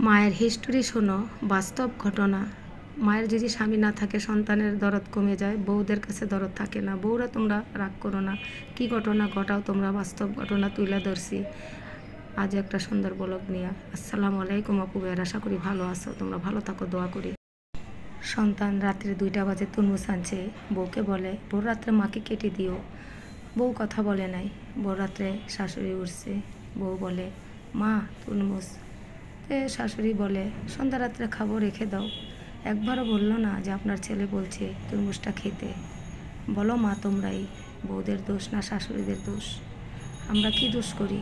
মায়ের হিস্টোরি শোনো, বাস্তব ঘটনা। মায়ের যদি স্বামী না থাকে সন্তানের দরদ কমে যায়, বউদের কাছে দরদ থাকে না। বউরা তোমরা রাগ করো না, কি ঘটনা ঘটাও তোমরা, বাস্তব ঘটনা তুলে ধরছি আজ একটা সুন্দর ব্লগ নিয়ে। আসসালামু আলাইকুম আপু ভাইয়ের, আশা করি ভালো আছো, তোমরা ভালো থাকো, দোয়া করি। সন্তান রাত্রে 2টা বাজে তরমুজ আনছে, বউকে বলে ভোর রাত্রে মাকে কেটে দিও। বউ কথা বলে নাই। ভোর রাত্রে শাশুড়ি উঠছে, বউ বলে মা তরমুজ। শাশুড়ি বলে সন্ধ্যা রাত্রে খাবো, রেখে দাও। একবারও বললো না যে আপনার ছেলে বলছে তরমুজটা খেতে। বলো মা তোমরাই, বউদের দোষ না শাশুড়িদের দোষ? আমরা কি দোষ করি?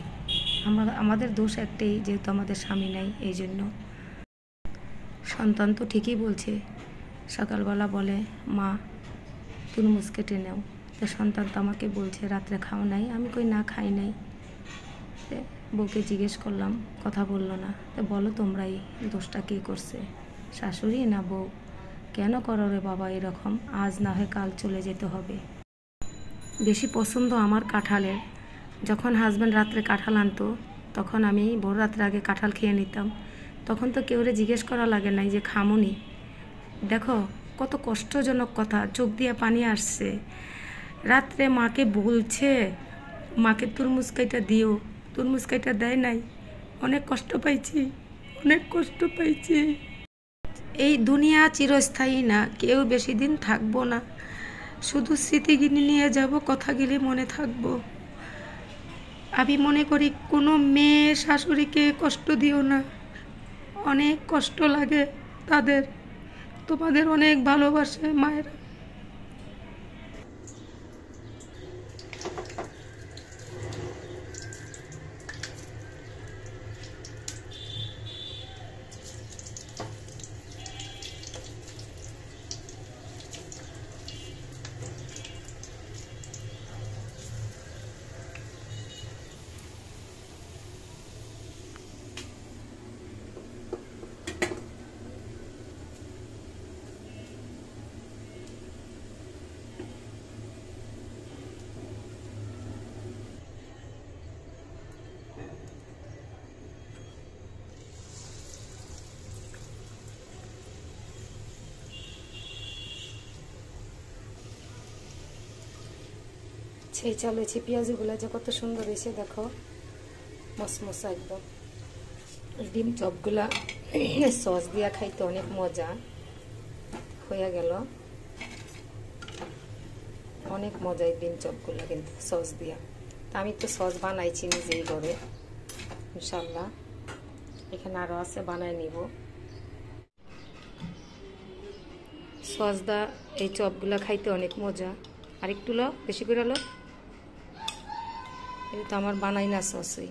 আমাদের দোষ একটাই, যেহেতু আমাদের স্বামী নাই, এই জন্য। সন্তান তো ঠিকই বলছে। সকালবেলা বলে মা তরমুজ কেটে নাও। তো সন্তান তো আমাকে বলছে রাত্রে খাও নাই। আমি কই না খাই নাই। বউকে জিজ্ঞেস করলাম, কথা বললো না। তো বলো তোমরাই, দোষটা কে করছে, শাশুড়ি না বউ? কেন করো রে বাবা এরকম? আজ না হয় কাল চলে যেতে হবে। বেশি পছন্দ আমার কাঁঠালের। যখন হাজব্যান্ড রাত্রে কাঁঠাল আনতো, তখন আমি ভোর রাত্রে আগে কাঁঠাল খেয়ে নিতাম। তখন তো কেউরে জিজ্ঞেস করা লাগে নাই যে খামুনি। দেখো কত কষ্টজনক কথা, চোখ দিয়ে পানি আসছে। রাত্রে মাকে বলছে মাকে তরমুজ কাইটা দিও, তরমুজ কাইটা দেয় নাই। অনেক কষ্ট পাইছি, অনেক কষ্ট পাইছি। এই দুনিয়া চিরস্থায়ী না, কেউ বেশি দিন থাকবো না। শুধু স্মৃতিগিনি নিয়ে যাব, কথাগুলি মনে থাকবো। আমি মনে করি কোনো মেয়ে শাশুড়িকে কষ্ট দিও না, অনেক কষ্ট লাগে তাদের। তোমাদের অনেক ভালোবাসে মায়েরা। সেই চালুছি পেঁয়াজগুলো যে কত সুন্দর হয়েছে, দেখো মসমসা একদম। ডিম চপগুলা সস দিয়া খাইতে অনেক মজা হয়ে গেল, অনেক মজা এই ডিম চপগুলো কিন্তু সস দিয়া। আমি তো সস বানাইছি নিজেই ঘরে, ইনশাল্লাহ এখানে আরও আছে, বানাই নিব। সস দা এই চপগুলা খাইতে অনেক মজা। আর একটু লো, বেশি করে লো। এটা তো আমার বানাই না সসই।